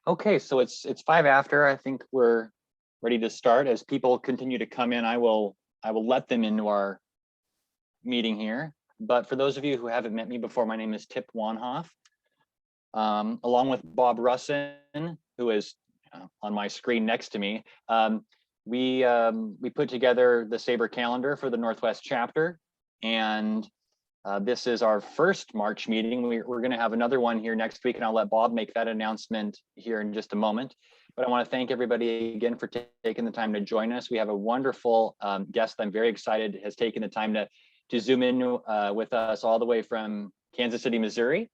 Okay, so it's 5 after. I think we're ready to start. As people continue to come in, I will let them into our meeting here. But for those of you who haven't met me before, my name is Tip Wanhoff. Along with Bob Russin, who is on my screen next to me, we put together the SABR calendar for the Northwest chapter, and this is our first March meeting. We're going to have another one here next week, and I'll let Bob make that announcement here in just a moment. But I want to thank everybody again for taking the time to join us. We have a wonderful guest. I'm very excited has taken the time to zoom in with us all the way from Kansas City, Missouri.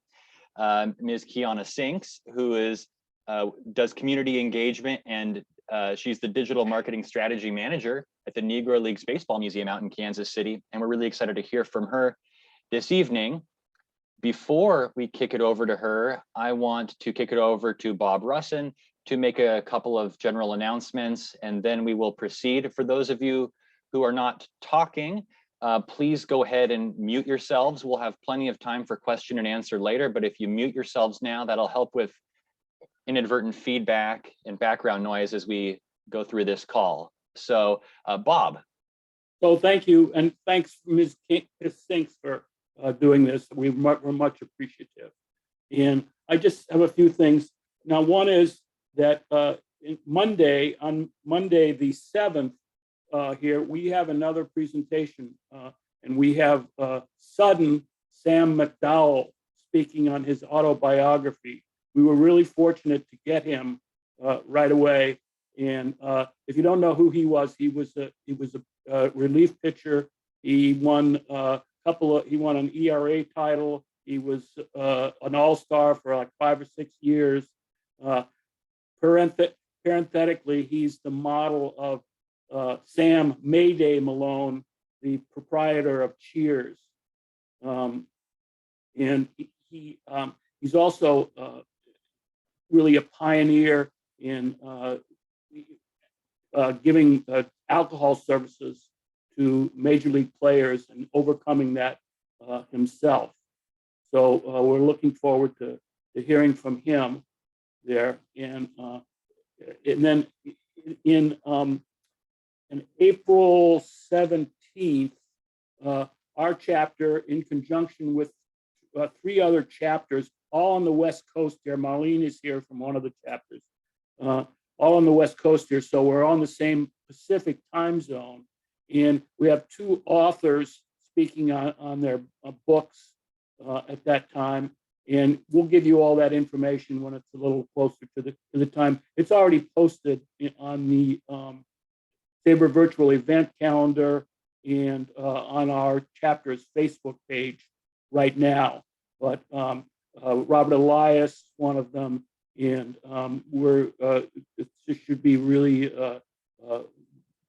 Ms. Kiona Sinks, who does community engagement, and she's the digital marketing strategy manager at the Negro Leagues Baseball Museum out in Kansas City. And we're really excited to hear from her this evening. Before we kick it over to her, I want to kick it over to Bob Russin to make a couple of general announcements, and then we will proceed. For those of you who are not talking, please go ahead and mute yourselves. We'll have plenty of time for question and answer later, but if you mute yourselves now, that'll help with inadvertent feedback and background noise as we go through this call. So, Bob. So thank you, and thanks, Ms. Sinks, for doing this. We're much appreciative. And I just have a few things. Now, one is that on Monday the 7th, here, we have another presentation, and we have Sam McDowell speaking on his autobiography. We were really fortunate to get him right away. And if you don't know who he was a relief pitcher. He won an ERA title. He was an all-star for like 5 or 6 years. Parenthetically, he's the model of Sam Mayday Malone, the proprietor of Cheers. And he's also really a pioneer in giving alcohol services to major league players and overcoming that himself. So we're looking forward to hearing from him there. And then in April 17th, our chapter, in conjunction with 3 other chapters, all on the West Coast here. Marlene is here from one of the chapters, all on the West Coast here. So we're on the same Pacific time zone. And we have 2 authors speaking on their books at that time. And we'll give you all that information when it's a little closer to the time. It's already posted on the SABR virtual event calendar and on our chapter's Facebook page right now. But Robert Elias, one of them, and this should be really a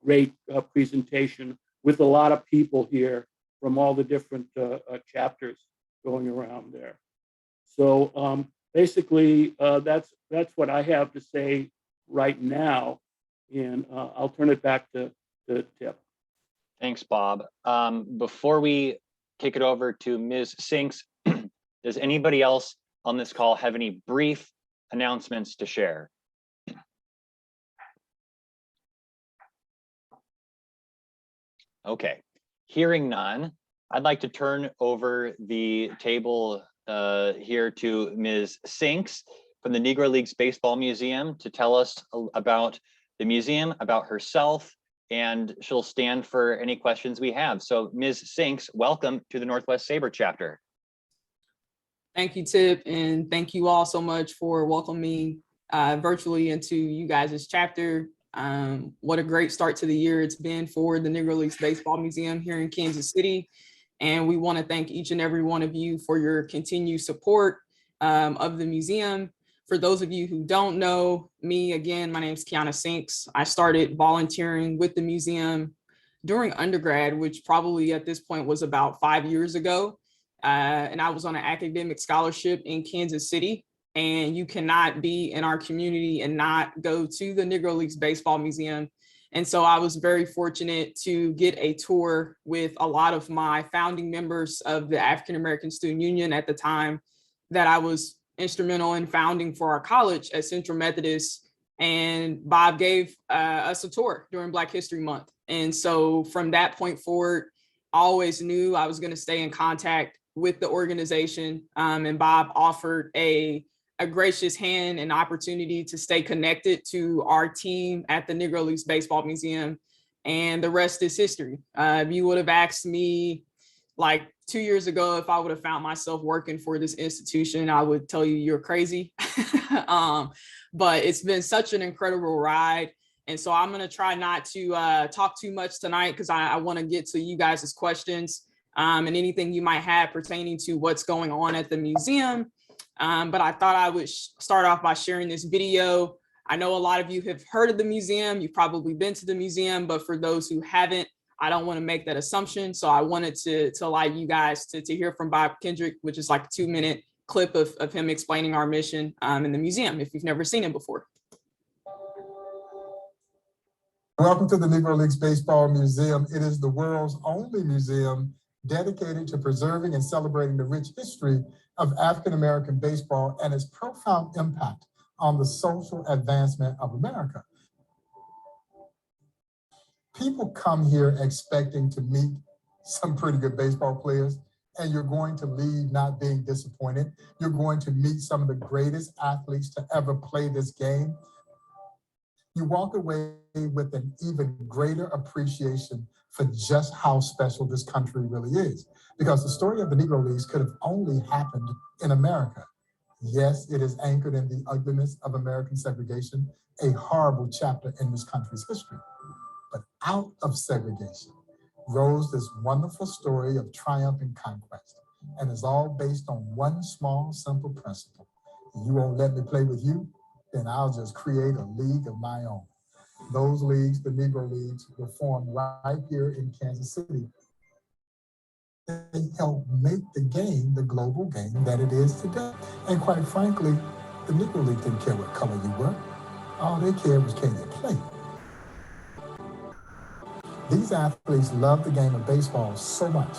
great presentation with a lot of people here from all the different chapters going around there. So basically, that's what I have to say right now, and I'll turn it back to Tip. Thanks, Bob. Before we kick it over to Ms. Sinks, does anybody else on this call have any brief announcements to share? Okay, hearing none, I'd like to turn over the table here to Ms. Sinks from the Negro Leagues Baseball Museum to tell us about the museum, about herself, and she'll stand for any questions we have. So Ms. Sinks, welcome to the Northwest SABR chapter. Thank you, Tip, and thank you all so much for welcoming me virtually into you guys' chapter. What a great start to the year it's been for the Negro Leagues Baseball Museum here in Kansas City. And we want to thank each and every one of you for your continued support of the museum. For those of you who don't know me, again, my name is Kiona Sinks. I started volunteering with the museum during undergrad, which probably at this point was about 5 years ago. And I was on an academic scholarship in Kansas City. And you cannot be in our community and not go to the Negro Leagues Baseball Museum. And so I was very fortunate to get a tour with a lot of my founding members of the African American Student Union at the time that I was instrumental in founding for our college at Central Methodist. And Bob gave us a tour during Black History Month. And so from that point forward, I always knew I was going to stay in contact with the organization. And Bob offered a gracious hand and opportunity to stay connected to our team at the Negro Leagues Baseball Museum. And the rest is history. If you would have asked me like 2 years ago, if I would have found myself working for this institution, I would tell you you're crazy. But it's been such an incredible ride. And so I'm going to try not to talk too much tonight because I want to get to you guys' questions and anything you might have pertaining to what's going on at the museum. But I thought I would start off by sharing this video. I know a lot of you have heard of the museum. You've probably been to the museum, but for those who haven't, I don't want to make that assumption. So I wanted to allow you guys to hear from Bob Kendrick, which is like a 2-minute clip of him explaining our mission in the museum, if you've never seen it before. Welcome to the Negro Leagues Baseball Museum. It is the world's only museum dedicated to preserving and celebrating the rich history of African-American baseball and its profound impact on the social advancement of America. People come here expecting to meet some pretty good baseball players, and you're going to leave not being disappointed. You're going to meet some of the greatest athletes to ever play this game. You walk away with an even greater appreciation for just how special this country really is. Because the story of the Negro Leagues could have only happened in America. Yes, it is anchored in the ugliness of American segregation, a horrible chapter in this country's history. But out of segregation rose this wonderful story of triumph and conquest, and is all based on one small, simple principle. You won't let me play with you, then I'll just create a league of my own. Those leagues, the Negro Leagues, were formed right here in Kansas City. They helped make the game the global game that it is today. And quite frankly, the Negro League didn't care what color you were. All they cared was can you play. These athletes loved the game of baseball so much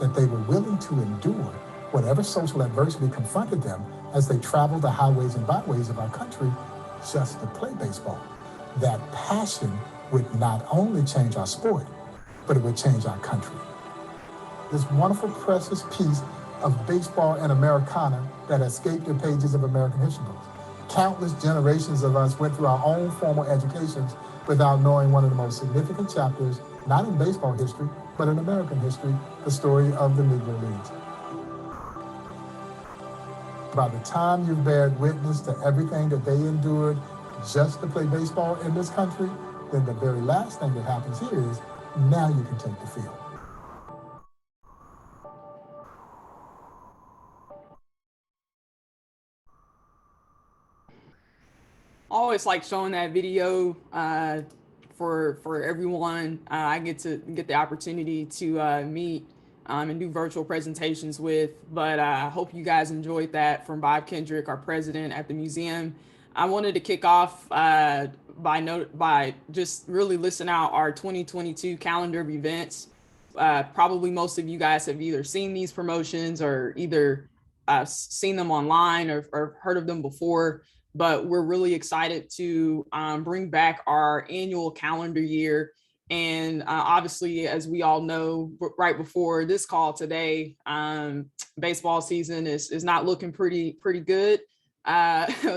that they were willing to endure whatever social adversity confronted them as they traveled the highways and byways of our country just to play baseball. That passion would not only change our sport, but it would change our country. This wonderful, precious piece of baseball and Americana that escaped the pages of American history books. Countless generations of us went through our own formal educations without knowing one of the most significant chapters, not in baseball history, but in American history, the story of the Negro Leagues. By the time you've bared witness to everything that they endured just to play baseball in this country, then the very last thing that happens here is now you can take the field. I always like showing that video for everyone. I get the opportunity to meet and do virtual presentations with, but I hope you guys enjoyed that from Bob Kendrick, our president at the museum. I wanted to kick off by just really listing out our 2022 calendar of events. Probably most of you guys have either seen these promotions or either seen them online or heard of them before, but we're really excited to bring back our annual calendar year. And obviously, as we all know, right before this call today, baseball season is not looking pretty good.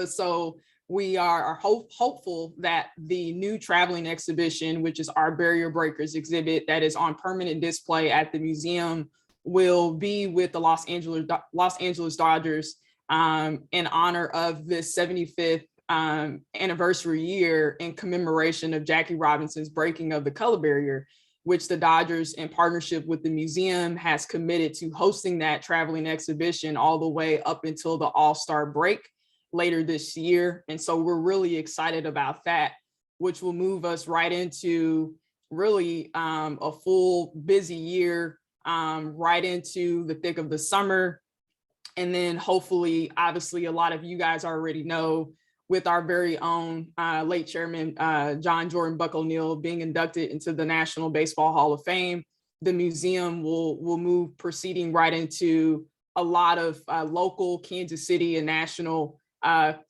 So we are hopeful that the new traveling exhibition, which is our Barrier Breakers exhibit that is on permanent display at the museum, will be with the Los Angeles Dodgers in honor of this 75th anniversary year in commemoration of Jackie Robinson's breaking of the color barrier, which the Dodgers, in partnership with the museum, has committed to hosting that traveling exhibition all the way up until the All-Star break later this year. And so we're really excited about that, which will move us right into really a full busy year, right into the thick of the summer. And then hopefully, obviously, a lot of you guys already know, with our very own late chairman, John Jordan Buck O'Neill, being inducted into the National Baseball Hall of Fame, the museum will move proceeding right into a lot of local Kansas City and national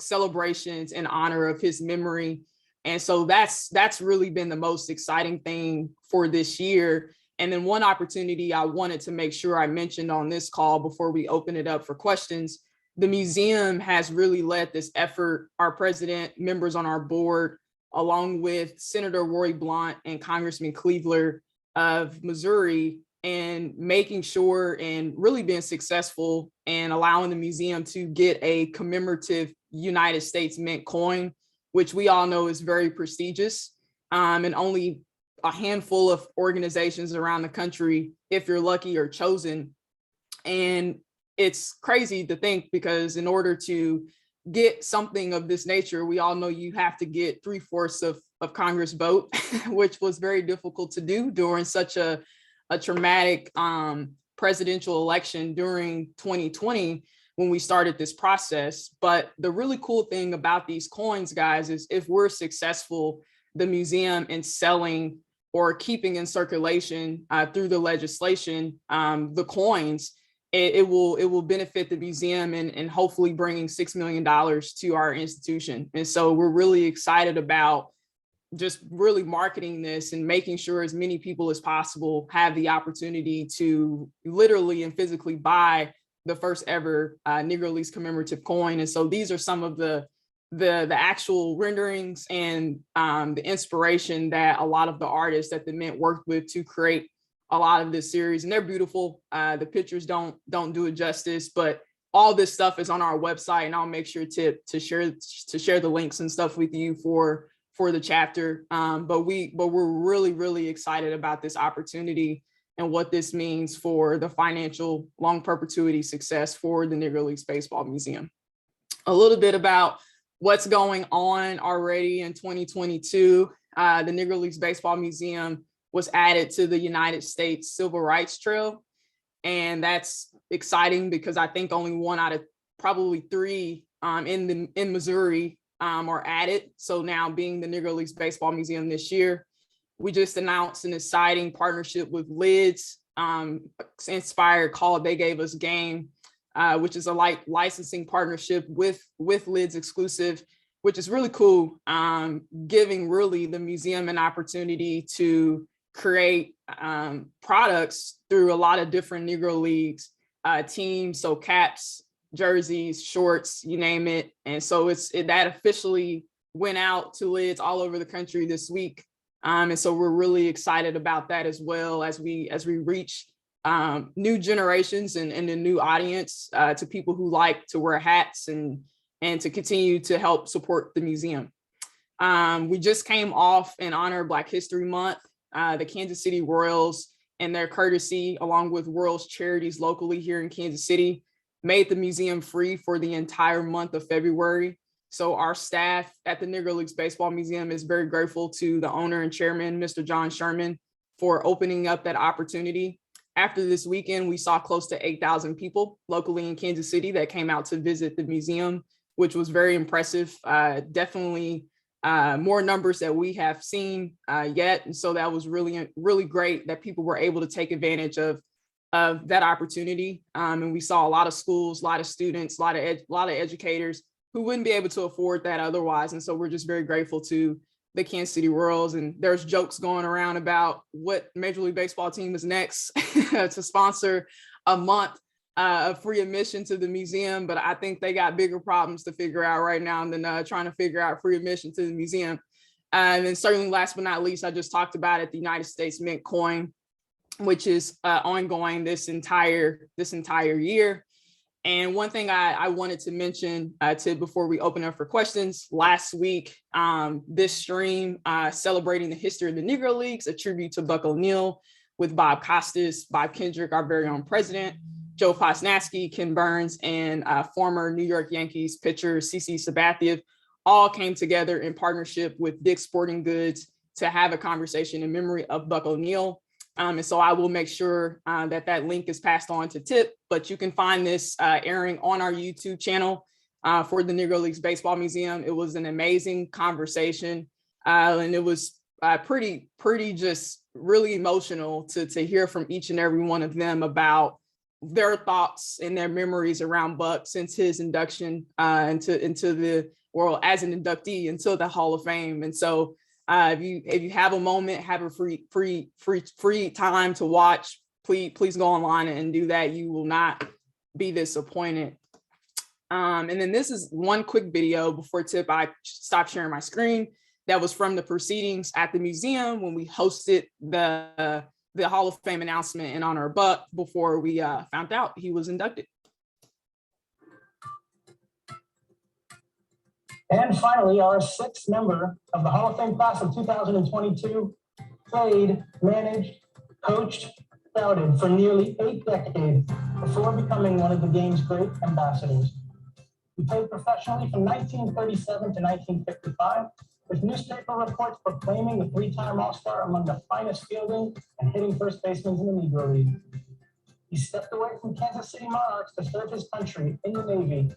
celebrations in honor of his memory. And so that's really been the most exciting thing for this year. And then one opportunity I wanted to make sure I mentioned on this call before we open it up for questions, the museum has really led this effort. Our president, members on our board, along with Senator Roy Blunt and Congressman Cleaveler of Missouri, and making sure and really being successful and allowing the museum to get a commemorative United States Mint coin, which we all know is very prestigious, and only a handful of organizations around the country, if you're lucky, are chosen. And it's crazy to think, because in order to get something of this nature, we all know you have to get 3/4 of Congress vote, which was very difficult to do during such a traumatic presidential election during 2020 when we started this process. But the really cool thing about these coins, guys, is if we're successful, the museum, in selling or keeping in circulation through the legislation, the coins, it will benefit the museum and hopefully bringing $6 million to our institution. And so we're really excited about just really marketing this and making sure as many people as possible have the opportunity to literally and physically buy the first ever Negro Leagues commemorative coin. And so these are some of the actual renderings and the inspiration that a lot of the artists that the Mint worked with to create a lot of this series. And they're beautiful. The pictures don't do it justice, but all this stuff is on our website, and I'll make sure to share the links and stuff with you for the chapter. But we're really, really excited about this opportunity and what this means for the financial long perpetuity success for the Negro Leagues Baseball Museum. A little bit about what's going on already in 2022. The Negro Leagues Baseball Museum was added to the United States Civil Rights Trail. And that's exciting because I think only 1 out of probably 3 in Missouri are added. So now being the Negro Leagues Baseball Museum this year, we just announced an exciting partnership with Lids, inspired called They Gave Us Game, which is a licensing partnership with Lids exclusive, which is really cool, giving really the museum an opportunity to create products through a lot of different Negro Leagues teams, so caps, jerseys, shorts, you name it. And so that officially went out to Lids all over the country this week. And so we're really excited about that as well, as we reach new generations and a new audience, to people who like to wear hats and to continue to help support the museum. We just came off in honor of Black History Month. The Kansas City Royals, and their courtesy, along with Royals charities locally here in Kansas City, made the museum free for the entire month of February. So our staff at the Negro Leagues Baseball Museum is very grateful to the owner and chairman, Mr. John Sherman, for opening up that opportunity. After this weekend, we saw close to 8,000 people locally in Kansas City that came out to visit the museum, which was very impressive. Definitely more numbers that we have seen yet. And so that was really, really great that people were able to take advantage of that opportunity. And we saw a lot of schools, a lot of students, a lot of educators who wouldn't be able to afford that otherwise. And so we're just very grateful to the Kansas City Royals. And there's jokes going around about what Major League Baseball team is next to sponsor a month of free admission to the museum. But I think they got bigger problems to figure out right now than trying to figure out free admission to the museum. And then certainly last but not least, I just talked about it, the United States Mint coin, which is ongoing this entire year. And one thing I wanted to mention before we open up for questions, last week, this stream celebrating the history of the Negro Leagues, a tribute to Buck O'Neil with Bob Costas, Bob Kendrick, our very own president, Joe Posnanski, Ken Burns, and former New York Yankees pitcher CC Sabathia, all came together in partnership with Dick's Sporting Goods to have a conversation in memory of Buck O'Neil. And so I will make sure that link is passed on to Tip, but you can find this airing on our YouTube channel for the Negro Leagues Baseball Museum. It was an amazing conversation, and it was pretty just really emotional to hear from each and every one of them about their thoughts and their memories around Buck since his induction into the world as an inductee into the Hall of Fame. And so if you have a moment, have a free time to watch, please go online and do that. You will not be disappointed. And then this is one quick video before I stop sharing my screen. That was from the proceedings at the museum when we hosted the Hall of Fame announcement in honor of Buck before we found out he was inducted. And finally, our sixth member of the Hall of Fame class of 2022 played, managed, coached, scouted for nearly 8 decades before becoming one of the game's great ambassadors. He played professionally from 1937 to 1955, with newspaper reports proclaiming the 3-time All-Star among the finest fielding and hitting first basemen in the Negro League. He stepped away from Kansas City Monarchs to serve his country in the Navy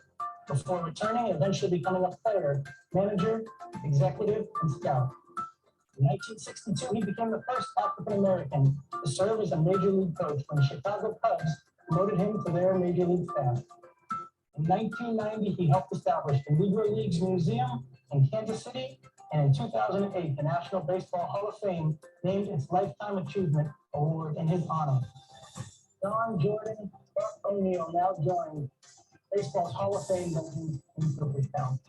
before returning and eventually becoming a player, manager, executive, and scout. In 1962, he became the first African-American to serve as a major league coach when the Chicago Cubs promoted him to their major league staff. In 1990, he helped establish the Negro Leagues Museum in Kansas City, and in 2008, the National Baseball Hall of Fame named its Lifetime Achievement Award in his honor. Don Jordan, Buck O'Neil now join baseball's Hall of Fame in Cooperstown.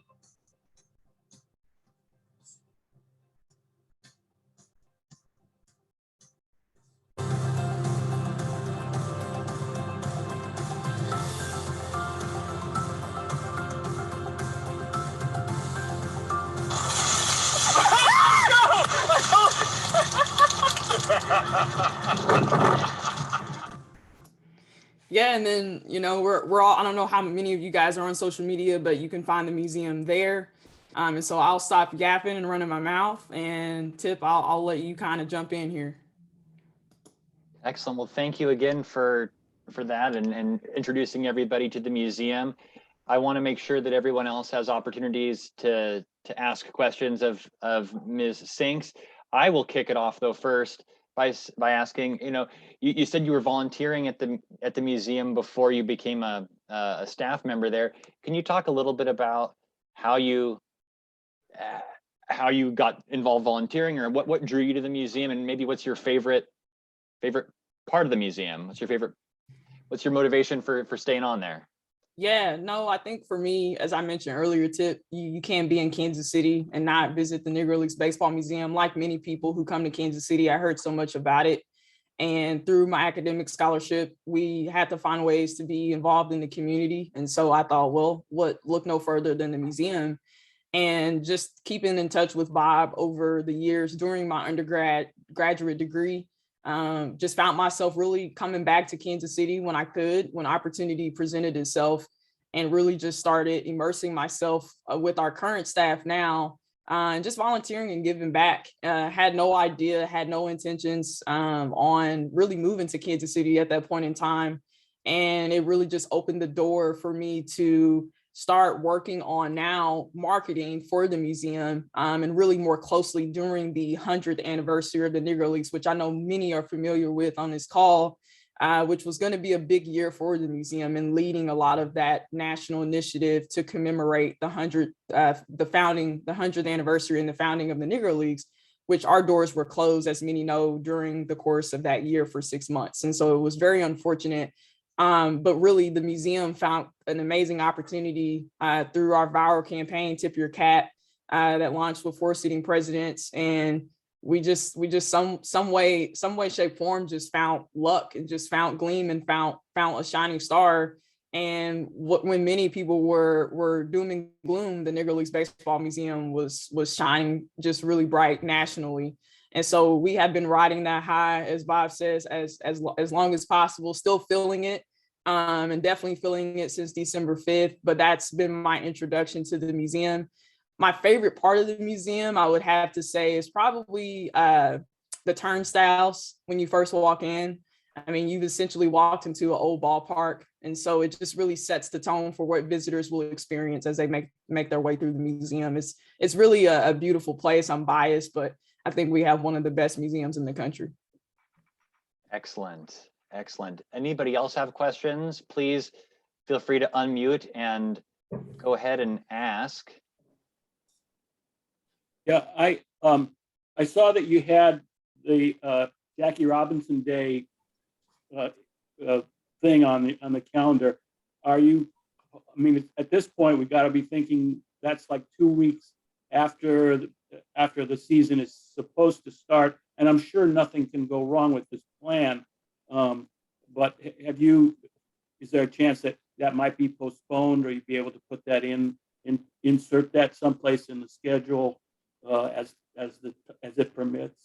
Yeah, and then we're all, I don't know how many of you guys are on social media, but you can find the museum there. And so I'll stop yapping and running my mouth, and Tip, I'll let you kind of jump in here. Excellent. Well, thank you again for that and introducing everybody to the museum. I want to make sure that everyone else has opportunities to ask questions of Ms. Sinks. I will kick it off though first by asking, you said you were volunteering at the museum before you became a staff member there. Can you talk a little bit about how you got involved volunteering, or what drew you to the museum, and maybe what's your favorite part of the museum? What's your motivation for staying on there? Yeah, no, I think for me, as I mentioned earlier, Tip, you can't be in Kansas City and not visit the Negro Leagues Baseball Museum. Like many people who come to Kansas City, I heard so much about it. And through my academic scholarship, we had to find ways to be involved in the community. And so I thought, well, look no further than the museum. And just keeping in touch with Bob over the years during my graduate degree, just found myself really coming back to Kansas City when opportunity presented itself, and really just started immersing myself with our current staff now, and just volunteering and giving back. Had no idea, had no intentions on really moving to Kansas City at that point in time. And it really just opened the door for me to start working on now marketing for the museum, and really more closely during the 100th anniversary of the Negro Leagues, which I know many are familiar with on this call, which was going to be a big year for the museum, and leading a lot of that national initiative to commemorate the 100th anniversary and the founding of the Negro Leagues, which our doors were closed, as many know, during the course of that year for 6 months. And so it was very unfortunate. But really, the museum found an amazing opportunity through our viral campaign, Tip Your Cat, that launched with 4 sitting presidents. And we just some way, shape, form, just found luck and just found gleam and found a shining star. And when many people were doom and gloom, the Negro Leagues Baseball Museum was shining just really bright nationally. And so we have been riding that high, as Bob says, as long as possible, still feeling it, and definitely feeling it since December 5th. But that's been my introduction to the museum. My favorite part of the museum, I would have to say, is probably the turnstiles when you first walk in. I mean, you've essentially walked into an old ballpark. And so it just really sets the tone for what visitors will experience as they make their way through the museum. It's really a beautiful place. I'm biased, but I think we have one of the best museums in the country. Excellent. Excellent. Anybody else have questions? Please feel free to unmute and go ahead and ask. Yeah, I saw that you had the Jackie Robinson Day thing on the calendar. Are you? I mean, at this point, we got to be thinking that's like 2 weeks after the season is supposed to start, and I'm sure nothing can go wrong with this plan. But is there a chance that that might be postponed, or you'd be able to put that insert that someplace in the schedule as it permits?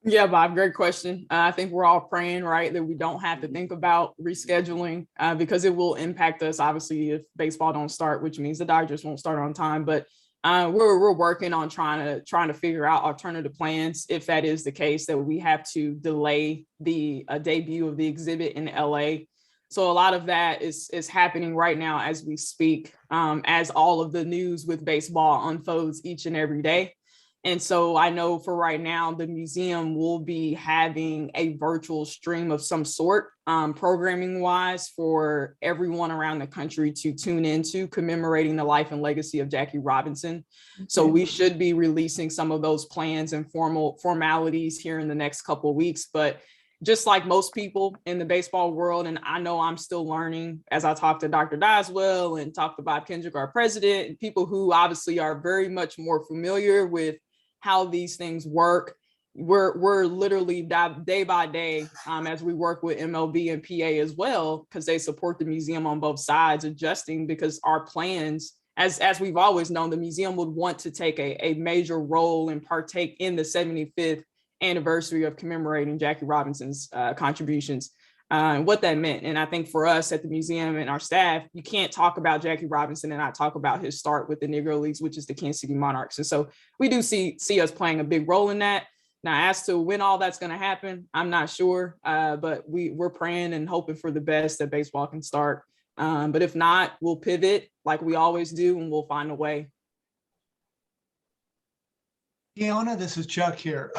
Yeah, Bob, great question. I think we're all praying, right, that we don't have to think about rescheduling because it will impact us, obviously, if baseball don't start, which means the Dodgers won't start on time. But we're working on trying to figure out alternative plans if that is the case, that we have to delay the debut of the exhibit in LA. So a lot of that is happening right now as we speak, as all of the news with baseball unfolds each and every day. And so I know for right now, the museum will be having a virtual stream of some sort, programming wise, for everyone around the country to tune into, commemorating the life and legacy of Jackie Robinson. So we should be releasing some of those plans and formalities here in the next couple of weeks. But just like most people in the baseball world, and I know I'm still learning as I talk to Dr. Doswell and talk to Bob Kendrick, our president, and people who obviously are very much more familiar with how these things work. We're literally day by day, as we work with MLB and PA as well, because they support the museum on both sides, adjusting, because our plans, as we've always known, the museum would want to take a major role and partake in the 75th anniversary of commemorating Jackie Robinson's contributions, and what that meant. And I think for us at the museum and our staff, you can't talk about Jackie Robinson and not talk about his start with the Negro Leagues, which is the Kansas City Monarchs. And so we do see us playing a big role in that. Now, as to when all that's going to happen, I'm not sure, but we're praying and hoping for the best that baseball can start. But if not, we'll pivot like we always do, and we'll find a way. Kiona, this is Chuck here.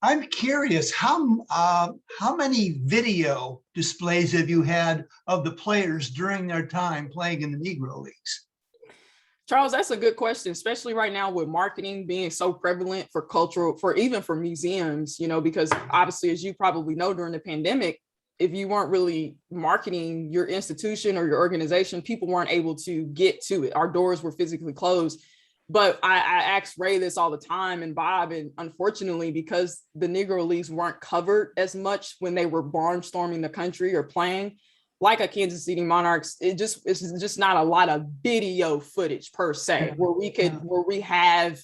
I'm curious, how many video displays have you had of the players during their time playing in the Negro Leagues? Charles, that's a good question, especially right now with marketing being so prevalent for cultural, even for museums, because obviously, as you probably know, during the pandemic, if you weren't really marketing your institution or your organization, people weren't able to get to it. Our doors were physically closed. But I ask Ray this all the time, and Bob, and unfortunately, because the Negro Leagues weren't covered as much when they were barnstorming the country or playing, like a Kansas City Monarchs, it's just not a lot of video footage per se, where we have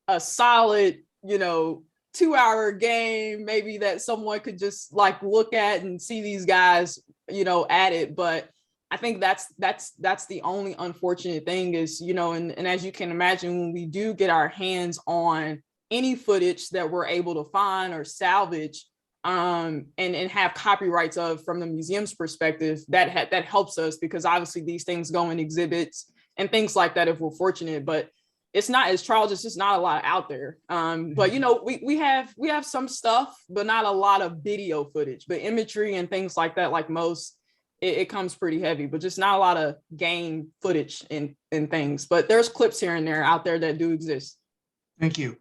a solid, 2-hour game, maybe that someone could just like look at and see these guys, at it. But I think that's the only unfortunate thing is, and as you can imagine, when we do get our hands on any footage that we're able to find or salvage, and have copyrights of from the museum's perspective, that helps us, because obviously these things go in exhibits and things like that if we're fortunate. But it's not, as Charles, it's just not a lot out there. But we have some stuff, but not a lot of video footage, but imagery and things like that, like most. It comes pretty heavy, but just not a lot of game footage and things. But there's clips here and there out there that do exist. Thank you.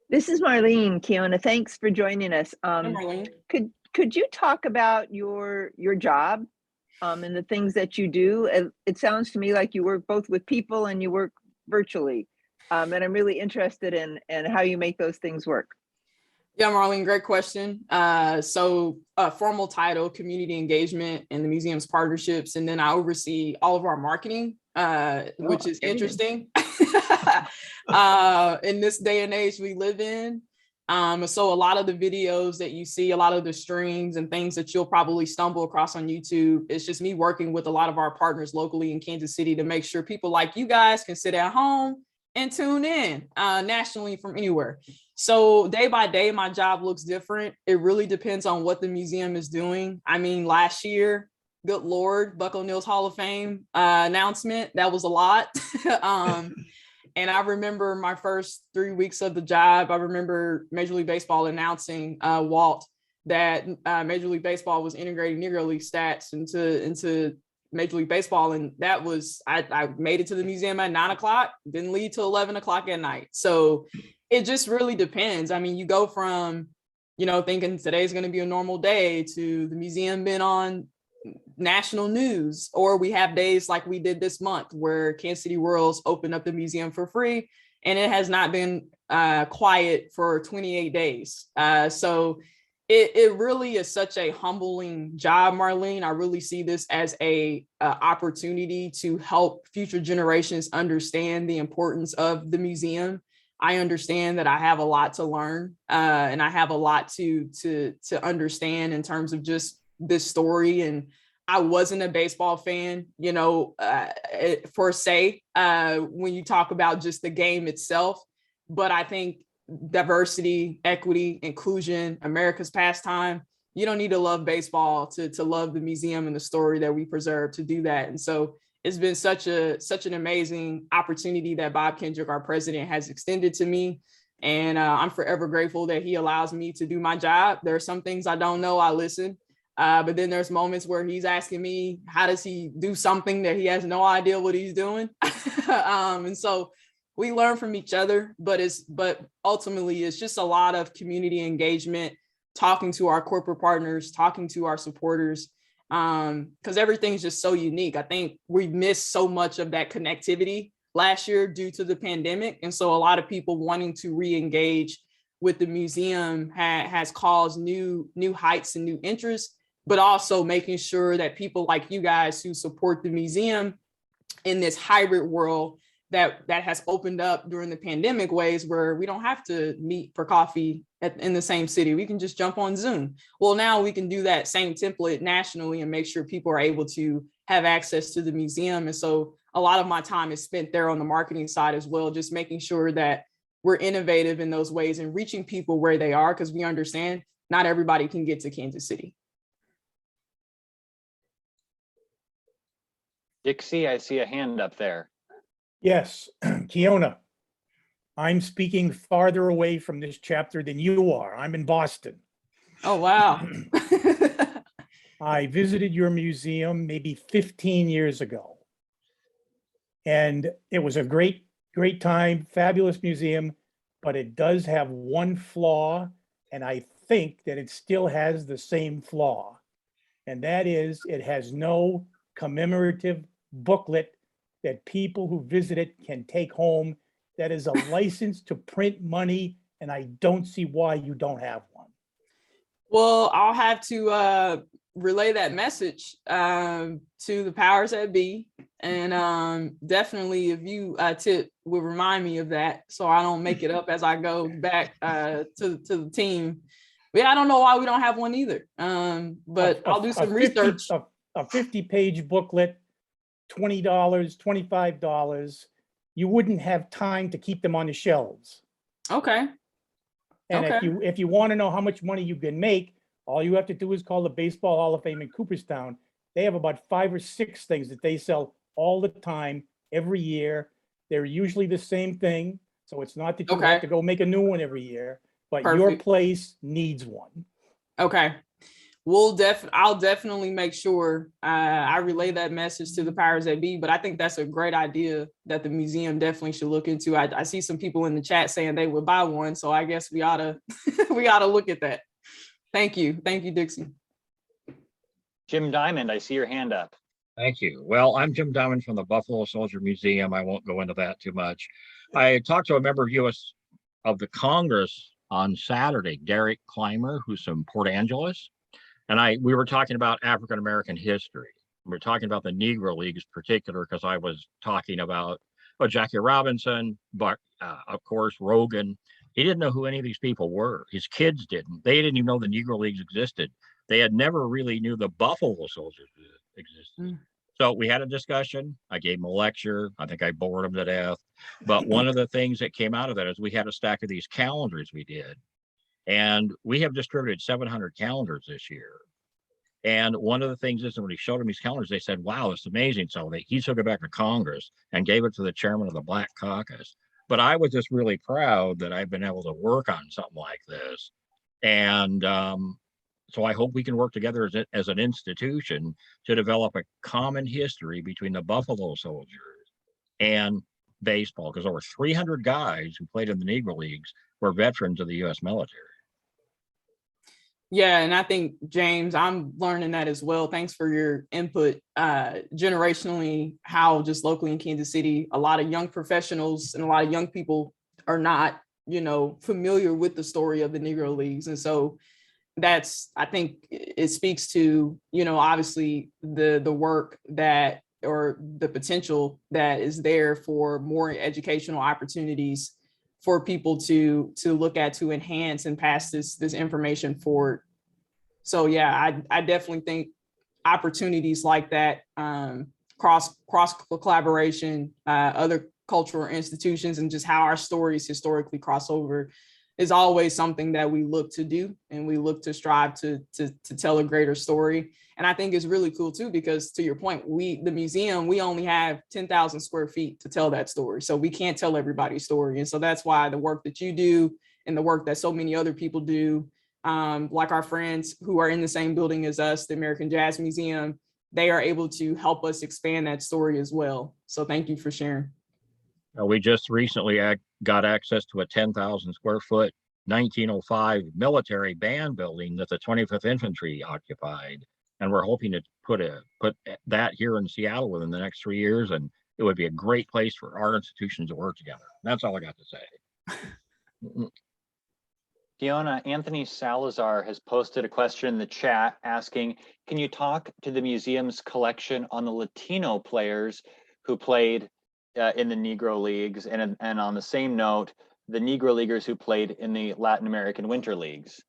This is Marlene. Kiona, thanks for joining us. Hey, Marlene. Could you talk about your job and the things that you do? It sounds to me like you work both with people and you work virtually. And I'm really interested in how you make those things work. Yeah, Marlene, great question. So formal title, community engagement and the museum's partnerships. And then I oversee all of our marketing, which is interesting in this day and age we live in. So a lot of the videos that you see, a lot of the streams and things that you'll probably stumble across on YouTube, it's just me working with a lot of our partners locally in Kansas City to make sure people like you guys can sit at home and tune in nationally from anywhere. So day by day, my job looks different. It really depends on what the museum is doing. I mean, last year, good Lord, Buck O'Neill's Hall of Fame announcement, that was a lot. And I remember my first 3 weeks of the job. I remember Major League Baseball announcing, Walt, that Major League Baseball was integrating Negro League stats into Major League Baseball. And that was, I made it to the museum at 9 o'clock, didn't leave till 11 o'clock at night. So it just really depends. I mean, you go from, thinking today's going to be a normal day to the museum being on national news, or we have days like we did this month where Kansas City Royals opened up the museum for free, and it has not been quiet for 28 days. So it really is such a humbling job, Marlene. I really see this as a opportunity to help future generations understand the importance of the museum. I understand that I have a lot to learn, and I have a lot to understand in terms of just this story. And I wasn't a baseball fan, per se, when you talk about just the game itself. But I think diversity, equity, inclusion, America's pastime, you don't need to love baseball to love the museum and the story that we preserve to do that. And so it's been such an amazing opportunity that Bob Kendrick, our president, has extended to me. And I'm forever grateful that he allows me to do my job. There are some things I don't know, I listen. But then there's moments where he's asking me, how does he do something that he has no idea what he's doing? And so we learn from each other, but ultimately it's just a lot of community engagement, talking to our corporate partners, talking to our supporters, because everything's just so unique. I think we missed so much of that connectivity last year due to the pandemic. And so a lot of people wanting to re-engage with the museum has caused new heights and new interests, but also making sure that people like you guys who support the museum in this hybrid world that has opened up during the pandemic, ways where we don't have to meet for coffee in the same city. We can just jump on Zoom. Well, now we can do that same template nationally and make sure people are able to have access to the museum. And so a lot of my time is spent there on the marketing side as well, just making sure that we're innovative in those ways and reaching people where they are, because we understand not everybody can get to Kansas City. Dixie, I see a hand up there. Yes, Kiona, I'm speaking farther away from this chapter than you are. I'm in Boston. Oh, wow. I visited your museum maybe 15 years ago. And it was a great time, fabulous museum, but it does have one flaw, and I think that it still has the same flaw. And that is, it has no commemorative booklet that people who visit it can take home. That is a license to print money, and I don't see why you don't have one. Well, I'll have to relay that message to the powers that be. And definitely, if you, Tip, would remind me of that so I don't make it up as I go back to the team. Yeah, I don't know why we don't have one either. But I'll do some research. A 50-page booklet, $20, $25. You wouldn't have time to keep them on the shelves. Okay. And Okay. if you want to know how much money you can make, all you have to do is call the Baseball Hall of Fame in Cooperstown. They have about 5 or 6 things that they sell all the time, every year. They're usually the same thing. So it's not that you have to go make a new one every year, but your place needs one. Okay. I'll definitely make sure I relay that message to the powers that be, but I think that's a great idea that the museum definitely should look into. I see some people in the chat saying they would buy one, so I guess we ought to we ought to look at that. Thank you, Dixie. Jim Diamond, I see your hand up. Thank you. Well, I'm Jim Diamond from the Buffalo Soldier Museum. I won't go into that too much. I talked to a member of the Congress on Saturday, Derek Clymer, who's from Port Angeles. And we were talking about African-American history. We were talking about the Negro Leagues in particular, because I was talking about Jackie Robinson, but of course, Rogan. He didn't know who any of these people were. His kids didn't. They didn't even know the Negro Leagues existed. They had never really knew the Buffalo Soldiers existed. So we had a discussion. I gave him a lecture. I think I bored him to death. But one of the things that came out of that is we had a stack of these calendars we did. And we have distributed 700 calendars this year. And one of the things is when he showed them these calendars, they said, wow, it's amazing. So he took it back to Congress and gave it to the chairman of the Black Caucus. But I was just really proud that I've been able to work on something like this. And so I hope we can work together as an institution to develop a common history between the Buffalo Soldiers and baseball, because over 300 guys who played in the Negro Leagues were veterans of the U.S. military. Yeah, and I think, James, I'm learning that as well. Thanks for your input. Generationally, how just locally in Kansas City, a lot of young professionals and a lot of young people are not, familiar with the story of the Negro Leagues. And so I think it speaks to, obviously the work that, or the potential that is there for more educational opportunities for people to look at, to enhance and pass this information forward. So yeah, I definitely think opportunities like that, cross collaboration, other cultural institutions, and just how our stories historically cross over is always something that we look to do, and we look to strive to tell a greater story. And I think it's really cool too, because to your point, the museum, we only have 10,000 square feet to tell that story. So we can't tell everybody's story. And so that's why the work that you do and the work that so many other people do, like our friends who are in the same building as us, the American Jazz Museum, they are able to help us expand that story as well. So thank you for sharing. We just recently got access to a 10,000 square foot 1905 military band building that the 25th Infantry occupied. And we're hoping to put that here in Seattle within the next 3 years. And it would be a great place for our institutions to work together. That's all I got to say. Kiona, Anthony Salazar has posted a question in the chat asking, can you talk to the museum's collection on the Latino players who played in the Negro Leagues, and on the same note, the Negro Leaguers who played in the Latin American Winter Leagues?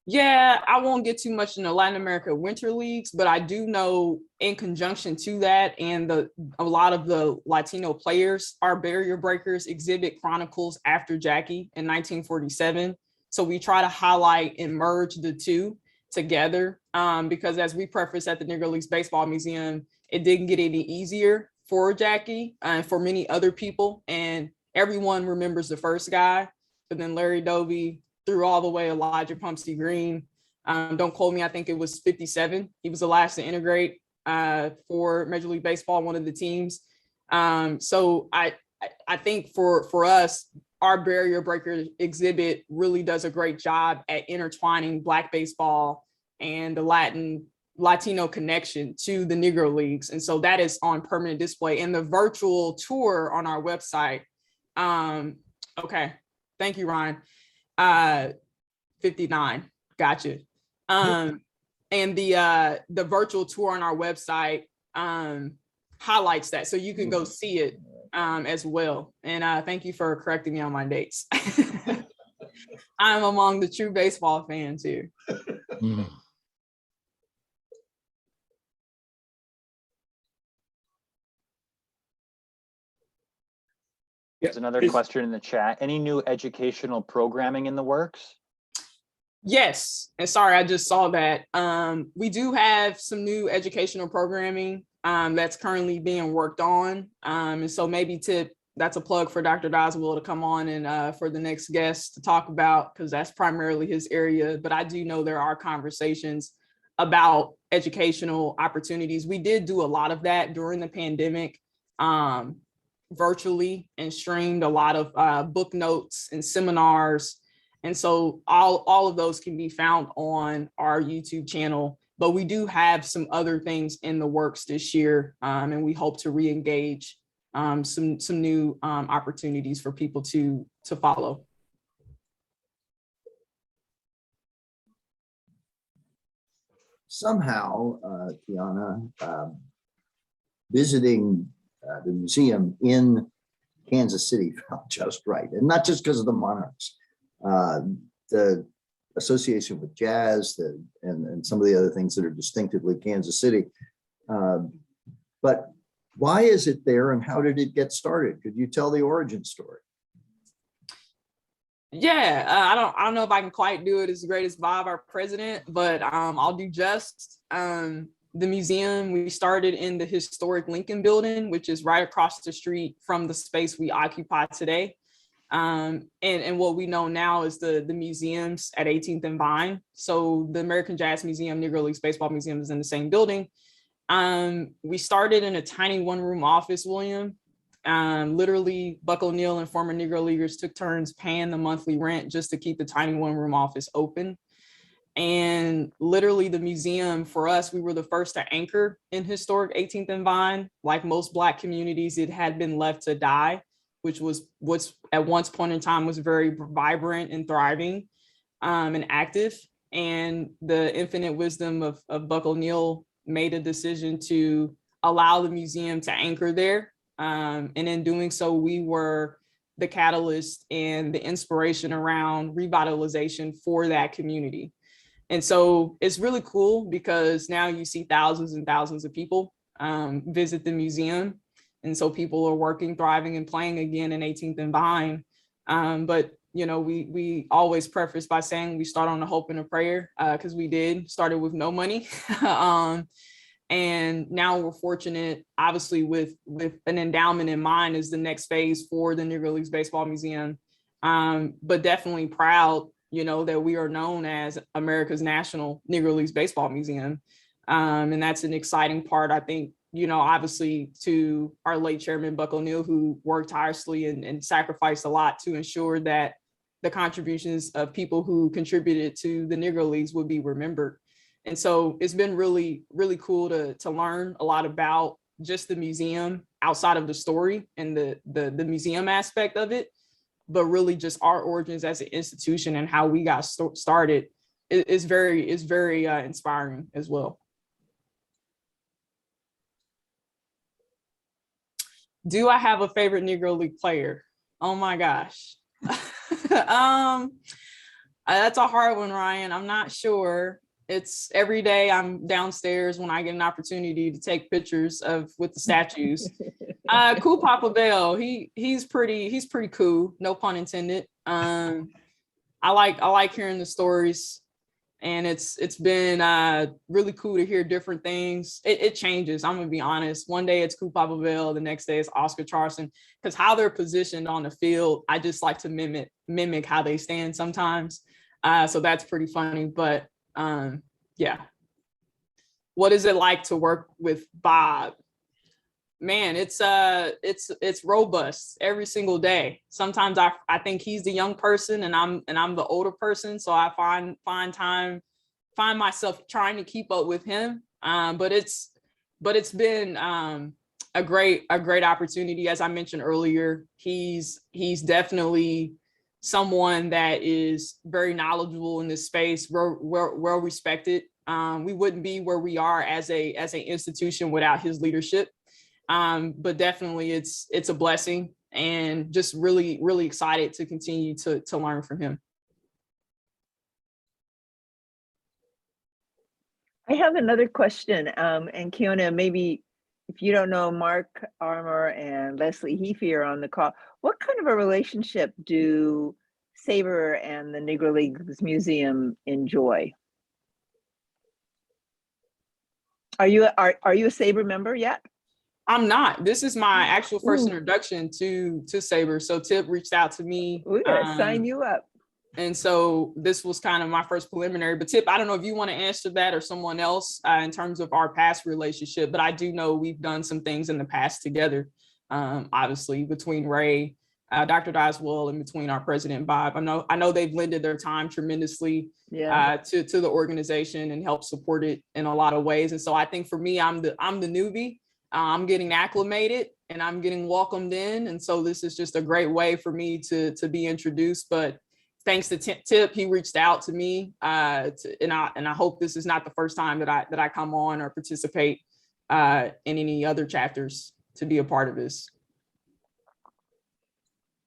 Yeah, I won't get too much in the Latin America Winter Leagues, but I do know in conjunction to that, and a lot of the Latino players, our Barrier Breakers exhibit chronicles after Jackie in 1947. So we try to highlight and merge the two together, because as we preface at the Negro Leagues Baseball Museum, it didn't get any easier for Jackie and for many other people. And everyone remembers the first guy, but then Larry Doby through all the way Elijah Pumpsty Green. Don't quote me, I think it was 57. He was the last to integrate for Major League Baseball, one of the teams. So I think for us, our Barrier Breaker exhibit really does a great job at intertwining Black baseball and the Latino connection to the Negro Leagues. And so that is on permanent display. And the virtual tour on our website. Okay, thank you, Ryan. 59, gotcha. And the virtual tour on our website highlights that, so you can go see it as well. And thank you for correcting me on my dates. I'm among the true baseball fans here. There's another question in the chat. Any new educational programming in the works? Yes, and sorry, I just saw that. We do have some new educational programming that's currently being worked on. And so maybe that's a plug for Dr. Doswell to come on and for the next guest to talk about, because that's primarily his area. But I do know there are conversations about educational opportunities. We did do a lot of that during the pandemic, virtually, and streamed a lot of book notes and seminars. And so all of those can be found on our YouTube channel, but we do have some other things in the works this year. And we hope to re-engage some new opportunities for people to follow. Somehow, Kiona, visiting the museum in Kansas City felt just right, and not just because of the Monarchs. The association with jazz and some of the other things that are distinctively Kansas City. But why is it there, and how did it get started? Could you tell the origin story? Yeah, I don't know if I can quite do it as great as Bob, our president, but I'll do just. The museum, we started in the historic Lincoln Building, which is right across the street from the space we occupy today. And what we know now is the museums at 18th and Vine. So the American Jazz Museum, Negro Leagues Baseball Museum is in the same building. We started in a tiny one-room office, William. Literally, Buck O'Neill and former Negro Leaguers took turns paying the monthly rent just to keep the tiny one-room office open. And literally the museum, for us, we were the first to anchor in historic 18th and Vine. Like most Black communities, it had been left to die, which was what's at once point in time was very vibrant and thriving and active. And the infinite wisdom of Buck O'Neill made a decision to allow the museum to anchor there. And in doing so, we were the catalyst and the inspiration around revitalization for that community. And so it's really cool because now you see thousands and thousands of people visit the museum. And so people are working, thriving, and playing again in 18th and Vine. But, you know, we always preface by saying we start on a hope and a prayer because we started with no money. And now we're fortunate, obviously, with an endowment in mind as the next phase for the Negro Leagues Baseball Museum. But definitely proud, you know, that we are known as America's National Negro Leagues Baseball Museum. And that's an exciting part, I think, you know, obviously to our late chairman, Buck O'Neill, who worked tirelessly and sacrificed a lot to ensure that the contributions of people who contributed to the Negro Leagues would be remembered. And so it's been really, really cool to learn a lot about just the museum outside of the story and the museum aspect of it, but really just our origins as an institution and how we got started is very inspiring as well. Do I have a favorite Negro League player? Oh my gosh. That's a hard one, Ryan. I'm not sure. It's every day I'm downstairs when I get an opportunity to take pictures with the statues. Cool Papa Bell, he's pretty cool, no pun intended. I like hearing the stories, and it's been really cool to hear different things. It changes, I'm gonna be honest. One day it's Cool Papa Bell, the next day it's Oscar Charleston, because how they're positioned on the field, I just like to mimic how they stand sometimes. So that's pretty funny, but yeah. What is it like to work with Bob? Man, it's robust every single day. Sometimes I think he's the young person and I'm the older person, so I find myself trying to keep up with him. But it's been a great opportunity. As I mentioned earlier, he's definitely someone that is very knowledgeable in this space, well respected. We wouldn't be where we are as an institution without his leadership. But definitely it's a blessing, and just really, really excited to continue to learn from him. I have another question, and Kiona, maybe if you don't know, Mark Armour and Leslie Heafy are on the call. What kind of a relationship do SABR and the Negro Leagues Museum enjoy? Are you a SABR member yet? I'm not. This is my actual first introduction to SABR. So Tip reached out to me. We gotta sign you up. And so this was kind of my first preliminary. But Tip, I don't know if you want to answer that or someone else in terms of our past relationship, but I do know we've done some things in the past together, obviously between Ray, Dr. Doswell, and between our president, Bob. I know they've lended their time tremendously to the organization and helped support it in a lot of ways. And so I think for me, I'm the newbie. I'm getting acclimated and I'm getting welcomed in. And so this is just a great way for me to be introduced. But thanks to Tip, he reached out to me, and I hope this is not the first time that I come on or participate in any other chapters to be a part of this.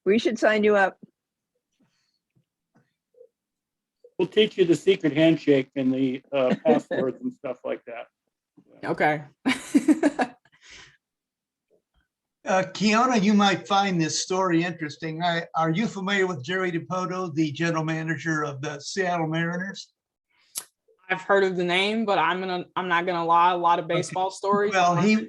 We should sign you up. We'll teach you the secret handshake and the passwords and stuff like that. Okay. Kiona, you might find this story interesting. Are you familiar with Jerry DiPoto, the general manager of the Seattle Mariners? I've heard of the name, but I'm not gonna lie, a lot of baseball stories. Well, he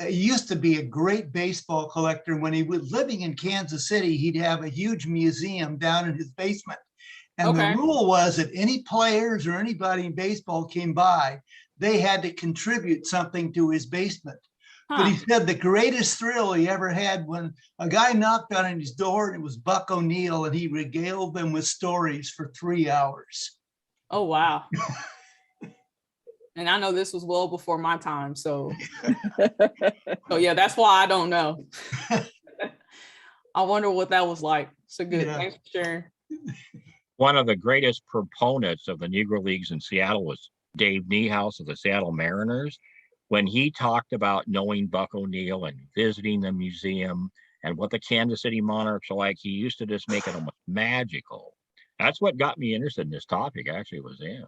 used to be a great baseball collector. When he was living in Kansas City, he'd have a huge museum down in his basement. And the Okay. rule was that any players or anybody in baseball came by, they had to contribute something to his basement. But he said the greatest thrill he ever had when a guy knocked on his door and it was Buck O'Neill, and he regaled them with stories for 3 hours. Oh, wow. And I know this was well before my time. So yeah, that's why I don't know. I wonder what that was like. So good. Yeah. Thanks for sharing. One of the greatest proponents of the Negro Leagues in Seattle was Dave Niehaus of the Seattle Mariners. When he talked about knowing Buck O'Neill and visiting the museum and what the Kansas City Monarchs are like, he used to just make it almost magical. That's what got me interested in this topic, actually, was him.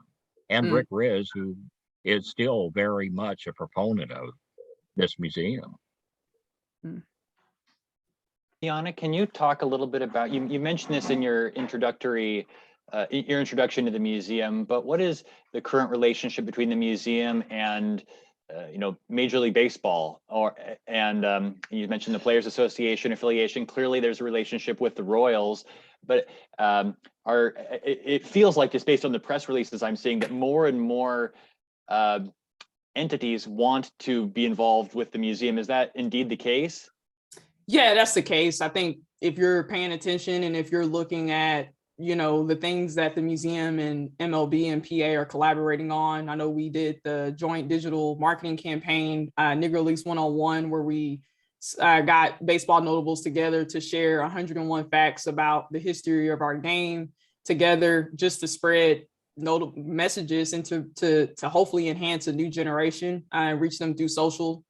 And Rick Riz, who is still very much a proponent of this museum. Kiona, can you talk a little bit about, you mentioned this in your introduction to the museum, but what is the current relationship between the museum and Major League Baseball, and you mentioned the Players Association affiliation? Clearly there's a relationship with the Royals, but it feels like, just based on the press releases I'm seeing, that more and more entities want to be involved with the museum. Is that indeed the case? Yeah, that's the case. I think if you're paying attention and if you're looking at, the things that the museum and MLB and PA are collaborating on. I know we did the joint digital marketing campaign, Negro Leagues 101, where we got baseball notables together to share 101 facts about the history of our game together, just to spread notable messages and to hopefully enhance a new generation and reach them through social.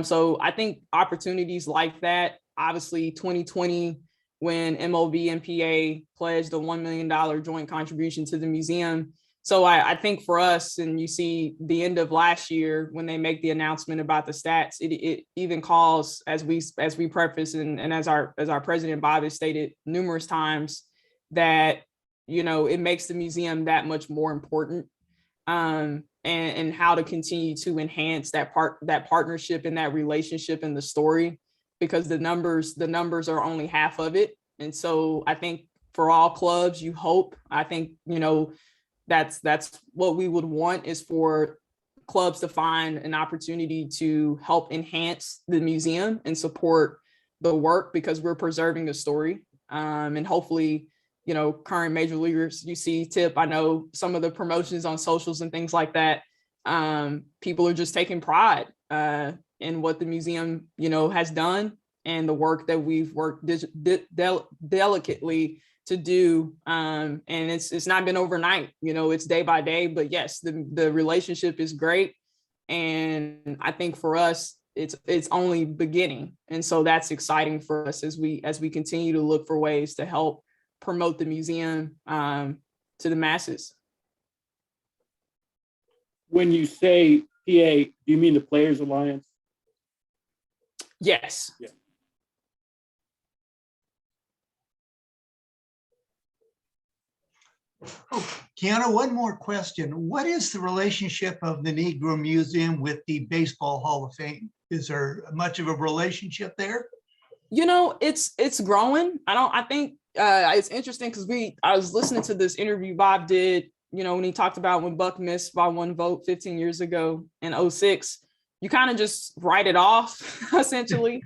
So I think opportunities like that, obviously 2020, when MLB and PA pledged a $1 million joint contribution to the museum. So I think for us, and you see the end of last year when they make the announcement about the stats, it even calls, as we preface and as our president Bob has stated numerous times, that it makes the museum that much more important, and how to continue to enhance that partnership and that relationship and the story, because the numbers are only half of it. And so I think for all clubs, I think that's what we would want, is for clubs to find an opportunity to help enhance the museum and support the work, because we're preserving the story. And hopefully, current major leaguers, you see Tip, I know some of the promotions on socials and things like that, people are just taking pride in what the museum, has done, and the work that we've worked delicately to do. And it's not been overnight, it's day by day, but yes, the relationship is great. And I think for us, it's only beginning. And so that's exciting for us as we continue to look for ways to help promote the museum to the masses. When you say PA, do you mean the Players Alliance? Yes. Yeah. Oh, Kiona, one more question. What is the relationship of the Negro Museum with the Baseball Hall of Fame? Is there much of a relationship there? It's growing. I think it's interesting because I was listening to this interview Bob did, when he talked about when Buck missed by 1 vote 15 years ago in 2006, you kind of just write it off essentially.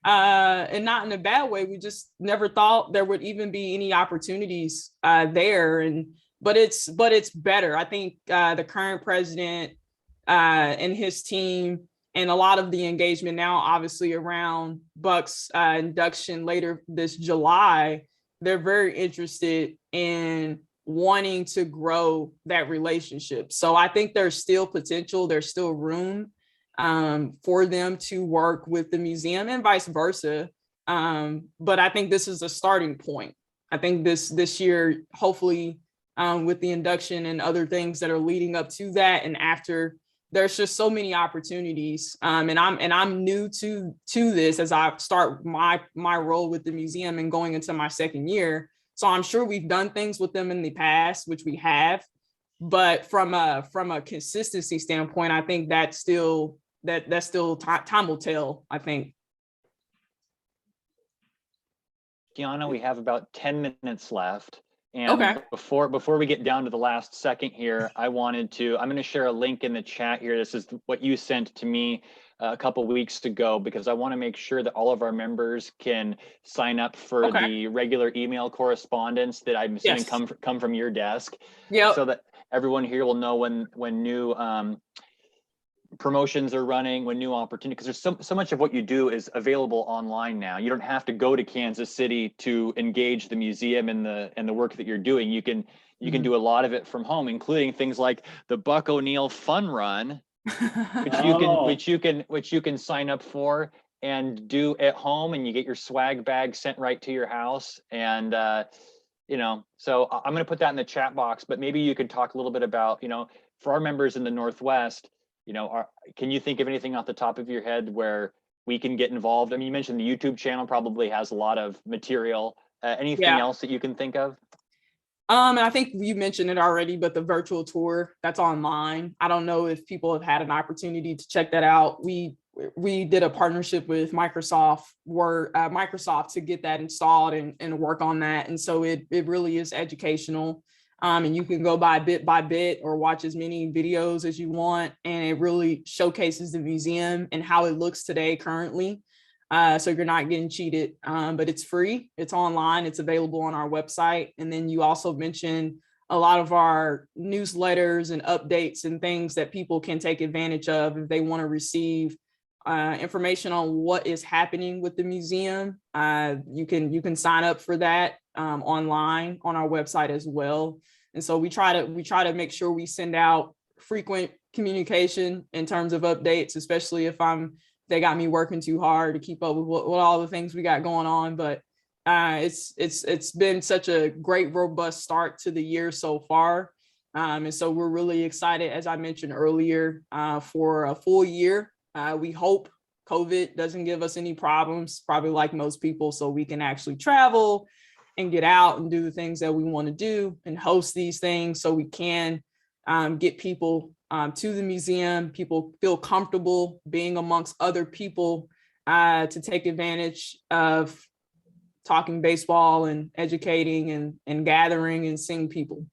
And not in a bad way. We just never thought there would even be any opportunities there. But it's better. I think the current president and his team, and a lot of the engagement now, obviously around Buck's induction later this July, they're very interested in wanting to grow that relationship. So I think there's still potential. There's still room for them to work with the museum and vice versa. But I think this is a starting point. I think this year, hopefully, with the induction and other things that are leading up to that and after, there's just so many opportunities. And I'm new to this as I start my role with the museum and going into my second year. So I'm sure we've done things with them in the past, which we have, But from a consistency standpoint, I think that's still time will tell, I think. Kiona, we have about 10 minutes left. And Okay. before we get down to the last second here, I'm going to share a link in the chat here. This is what you sent to me a couple weeks ago, because I want to make sure that all of our members can sign up for the regular email correspondence that I'm assuming come from your desk. Yeah. So that everyone here will know when new promotions are running, when new opportunities, because there's so much of what you do is available online now. You don't have to go to Kansas City to engage the museum and the work that you're doing. You can do a lot of it from home, including things like the Buck O'Neill Fun Run, which you can sign up for and do at home, and you get your swag bag sent right to your house. And so I'm going to put that in the chat box, but maybe you could talk a little bit about, for our members in the Northwest, can you think of anything off the top of your head where we can get involved? I mean, you mentioned the YouTube channel probably has a lot of material. Anything else that you can think of? And I think you mentioned it already, but the virtual tour that's online. I don't know if people have had an opportunity to check that out. We did a partnership with Microsoft to get that installed and work on that. And so it really is educational. And you can go by bit or watch as many videos as you want. And it really showcases the museum and how it looks today currently. So you're not getting cheated, but it's free. It's online. It's available on our website. And then you also mentioned a lot of our newsletters and updates and things that people can take advantage of if they want to receive information on what is happening with the museum. You can sign up for that online on our website as well. And so we try to make sure we send out frequent communication in terms of updates, especially if they got me working too hard to keep up with what all the things we got going on. But it's been such a great, robust start to the year so far. And so we're really excited, as I mentioned earlier, for a full year. We hope COVID doesn't give us any problems, probably like most people, so we can actually travel and get out and do the things that we want to do and host these things so we can get people to the museum. People feel comfortable being amongst other people to take advantage of talking baseball and educating and gathering and seeing people.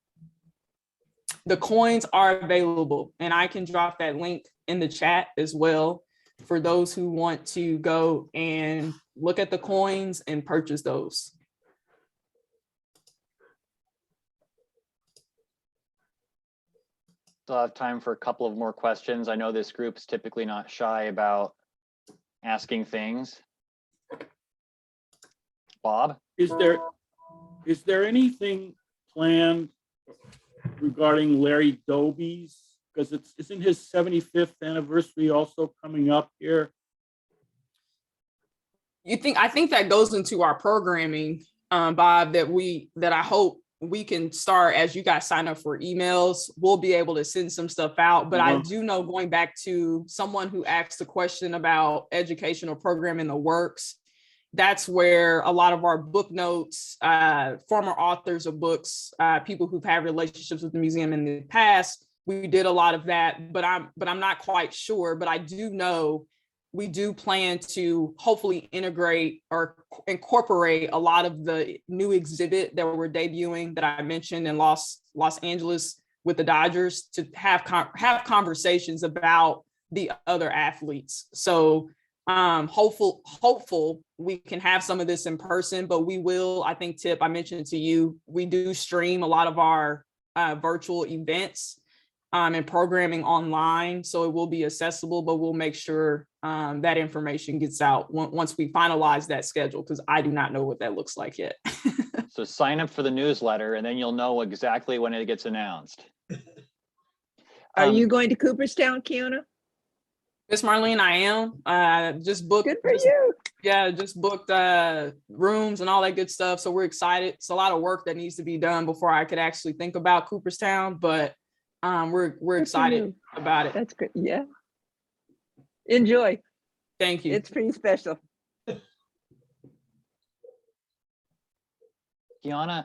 The coins are available, and I can drop that link in the chat as well for those who want to go and look at the coins and purchase those. Still have time for a couple of more questions. I know this group's typically not shy about asking things. Bob? Is there anything planned regarding Larry Doby's? Because isn't his 75th anniversary also coming up here? I think that goes into our programming, Bob, that I hope we can start as you guys sign up for emails. We'll be able to send some stuff out. But I do know, going back to someone who asked a question about educational program in the works, that's where a lot of our book notes, former authors of books, people who've had relationships with the museum in the past, we did a lot of that, but I'm not quite sure. But I do know we do plan to hopefully integrate or incorporate a lot of the new exhibit that we're debuting that I mentioned in Los Angeles with the Dodgers, to have conversations about the other athletes. So hopeful we can have some of this in person, but we will, I think, Tip, I mentioned to you, we do stream a lot of our virtual events and programming online, so it will be accessible, but we'll make sure that information gets out once we finalize that schedule, because I do not know what that looks like yet. So sign up for the newsletter and then you'll know exactly when it gets announced. Are you going to Cooperstown, Kiona? Miss Marlene, I am. Just booked. Good for you. Yeah, just booked rooms and all that good stuff. So we're excited. It's a lot of work that needs to be done before I could actually think about Cooperstown, but we're excited about it. That's good. Yeah. Enjoy. Thank you. It's pretty special. Kiona,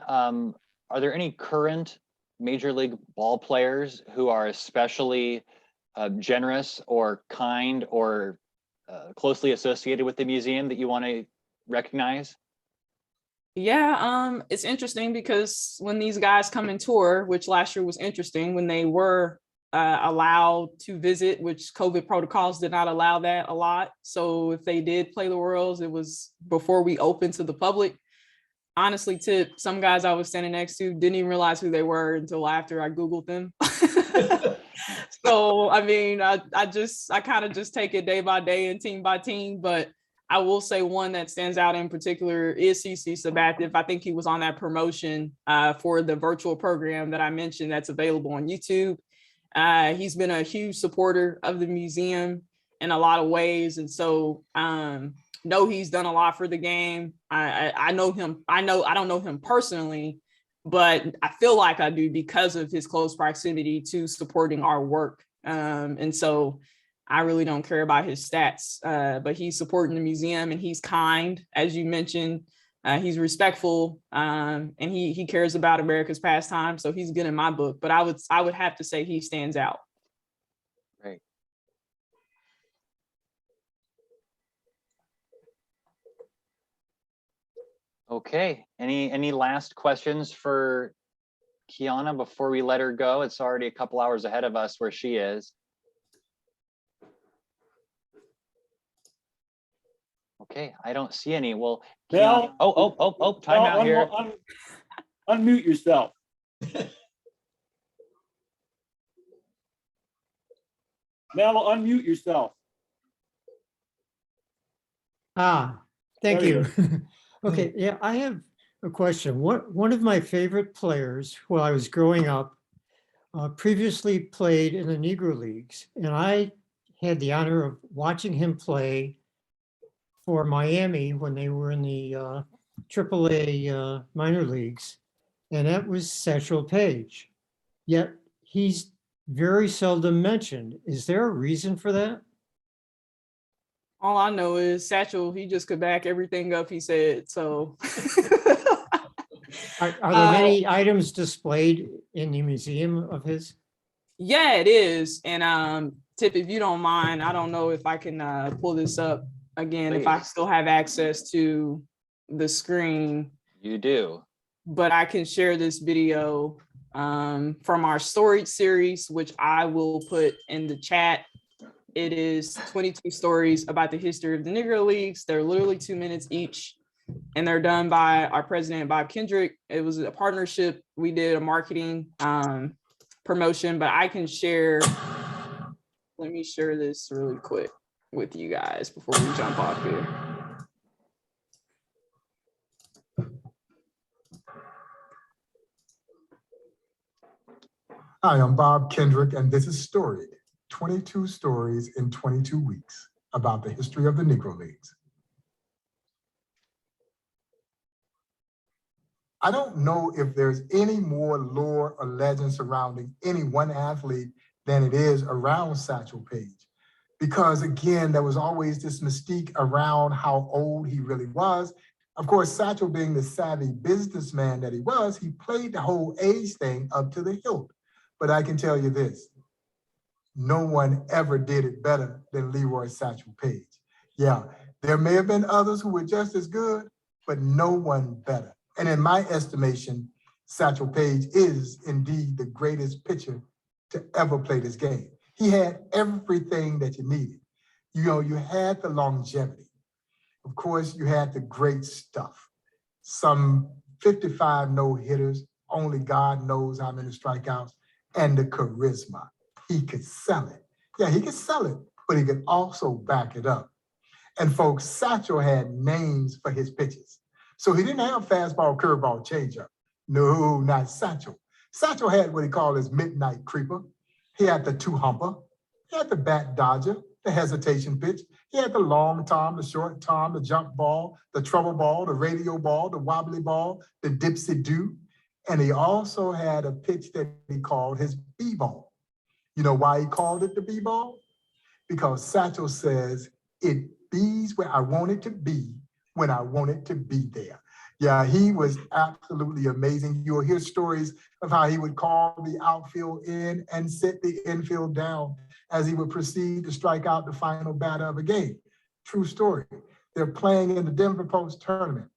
are there any current Major League ball players who are especially generous or kind or closely associated with the museum that you want to recognize? Yeah, it's interesting because when these guys come and tour, which last year was interesting, when they were allowed to visit, which COVID protocols did not allow that a lot. So if they did play the Worlds, it was before we opened to the public. Honestly, Tip, some guys I was standing next to didn't even realize who they were until after I Googled them. So, I mean, I kind of just take it day by day and team by team, but I will say one that stands out in particular is CC Sabathia. I think he was on that promotion for the virtual program that I mentioned that's available on YouTube. He's been a huge supporter of the museum in a lot of ways. And so know he's done a lot for the game. I know him. I don't know him personally, but I feel like I do because of his close proximity to supporting our work. And so I really don't care about his stats, but he's supporting the museum and he's kind, as you mentioned. He's respectful, and he cares about America's pastime. So he's good in my book, but I would have to say he stands out. Great. Okay, any last questions for Kiona before we let her go? It's already a couple hours ahead of us where she is. Okay, I don't see any. Well, Kiona, time out here. Unmute yourself. Mel, unmute yourself. Thank There you you. Okay, yeah, I have a question. One of my favorite players while I was growing up previously played in the Negro Leagues, and I had the honor of watching him play for Miami when they were in the AAA minor leagues, and that was Satchel Paige. Yet he's very seldom mentioned. Is there a reason for that? All I know is Satchel, he just could back everything up he said. So Are there many items displayed in the museum of his? yeah, it is. And Tip, if you don't mind, I don't know if I can pull this up again, if I still have access to the screen. You do. But I can share this video from our storage series, which I will put in the chat. It is 22 stories about the history of the Negro Leagues. They're literally 2 minutes each, and they're done by our president, Bob Kendrick. It was a partnership. We did a marketing promotion, but I can share. Let me share this really quick with you guys before we jump off here. Hi, I'm Bob Kendrick, and this is Storied, 22 stories in 22 weeks about the history of the Negro Leagues. I don't know if there's any more lore or legend surrounding any one athlete than it is around Satchel Paige. Because again, there was always this mystique around how old he really was. Of course, Satchel being the savvy businessman that he was, he played the whole age thing up to the hilt. But I can tell you this, no one ever did it better than Leroy Satchel Paige. Yeah, there may have been others who were just as good, but no one better. And in my estimation, Satchel Paige is indeed the greatest pitcher to ever play this game. He had everything that you needed. You know, you had the longevity. Of course, you had the great stuff. Some 55 no-hitters, only God knows how many strikeouts, and the charisma. He could sell it. Yeah, he could sell it, but he could also back it up. And folks, Satchel had names for his pitches. So he didn't have fastball, curveball, changeup. No, not Satchel. Satchel had what he called his midnight creeper. He had the two-humper. He had the bat dodger, the hesitation pitch. He had the long tom, the short tom, the jump ball, the trouble ball, the radio ball, the wobbly ball, the dipsy-do. And he also had a pitch that he called his b-ball. You know why he called it the b-ball? Because Satchel says, it bees where I want it to be when I want it to be there. Yeah, he was absolutely amazing. You'll hear stories of how he would call the outfield in and sit the infield down as he would proceed to strike out the final batter of a game. True story. They're playing in the Denver Post tournament,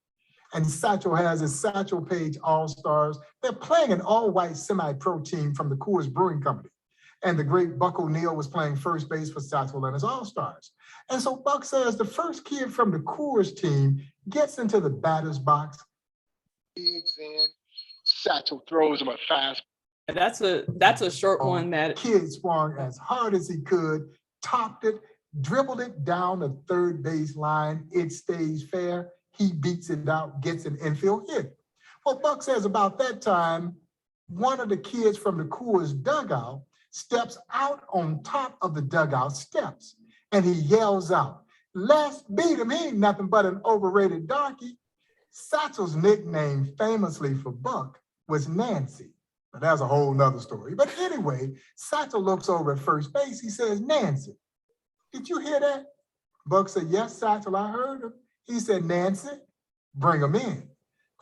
and Satchel has his Satchel Page All-Stars. They're playing an all-white semi-pro team from the Coors Brewing Company. And the great Buck O'Neill was playing first base for Satchel and his All-Stars. And so Buck says the first kid from the Coors team gets into the batter's box. Digs in, Satchel throws him a fast. That's a short one that Kid swung as hard as he could, topped it, dribbled it down the third base line. It stays fair. He beats it out, gets an infield hit. Well, Buck says about that time, one of the kids from the Coors dugout steps out on top of the dugout steps, and he yells out, "Let's beat him. He ain't nothing but an overrated darky." Satchel's nickname famously for Buck was Nancy. But that's a whole nother story. But anyway, Satchel looks over at first base. He says, "Nancy, did you hear that?" Buck said, "Yes, Satchel, I heard him." He said, "Nancy, bring him in."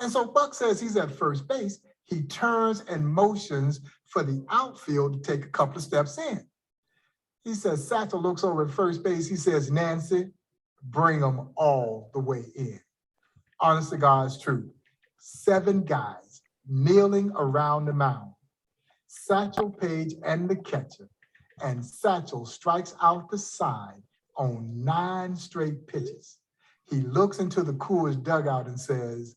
And so Buck says he's at first base. He turns and motions for the outfield to take a couple of steps in. He says, Satchel looks over at first base. He says, "Nancy, bring them all the way in." Honest to God's truth. 7 guys kneeling around the mound. Satchel Page and the catcher. And Satchel strikes out the side on 9 straight pitches. He looks into the Coors dugout and says,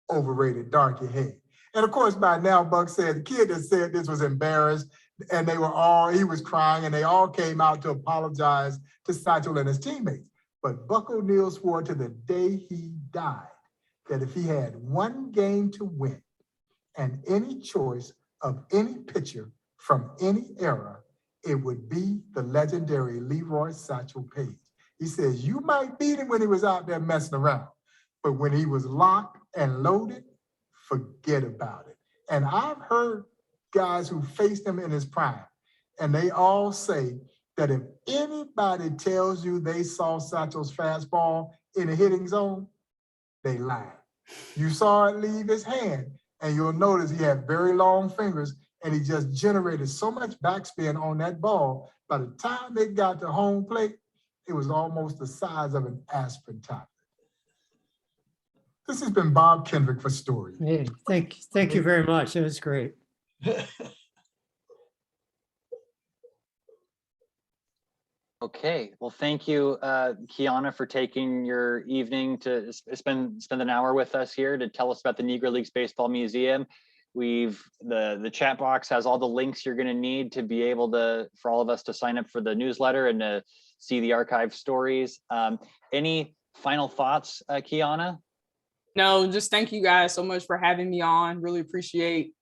"Overrated darky head." And of course, by now, Buck said the kid that said this was embarrassed, and he was crying, and they all came out to apologize to Satchel and his teammates. But Buck O'Neill swore to the day he died that if he had one game to win and any choice of any pitcher from any era, it would be the legendary Leroy Satchel Page. He says, you might beat him when he was out there messing around, but when he was locked and loaded, forget about it. And I've heard guys who faced him in his prime, and they all say that if anybody tells you they saw Satchel's fastball in the hitting zone, they lie. You saw it leave his hand, and you'll notice he had very long fingers, and he just generated so much backspin on that ball. By the time it got to home plate, it was almost the size of an aspirin top. This has been Bob Kendrick for Story. Hey, thank you very much. It was great. Okay, well, thank you, Kiona, for taking your evening to spend an hour with us here to tell us about the Negro Leagues Baseball Museum. The chat box has all the links you're going to need to be able to, for all of us to sign up for the newsletter and to see the archive stories. Any final thoughts, Kiona? No, just thank you guys so much for having me on. Really appreciate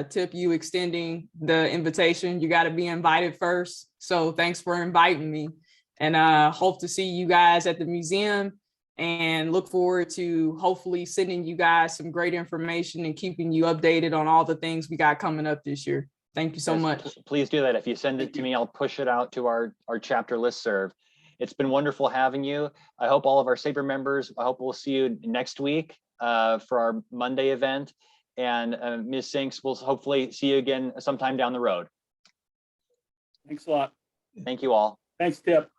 Tip, you extending the invitation. You got to be invited first. So thanks for inviting me, and hope to see you guys at the museum, and look forward to hopefully sending you guys some great information and keeping you updated on all the things we got coming up this year. Thank you so much. Please do that. If you send it to me, I'll push it out to our chapter listserv. It's been wonderful having you. I hope all of our SABR members, I hope we'll see you next week for our Monday event. And Ms. Sinks, we'll hopefully see you again sometime down the road. Thanks a lot. Thank you all. Thanks, Tip.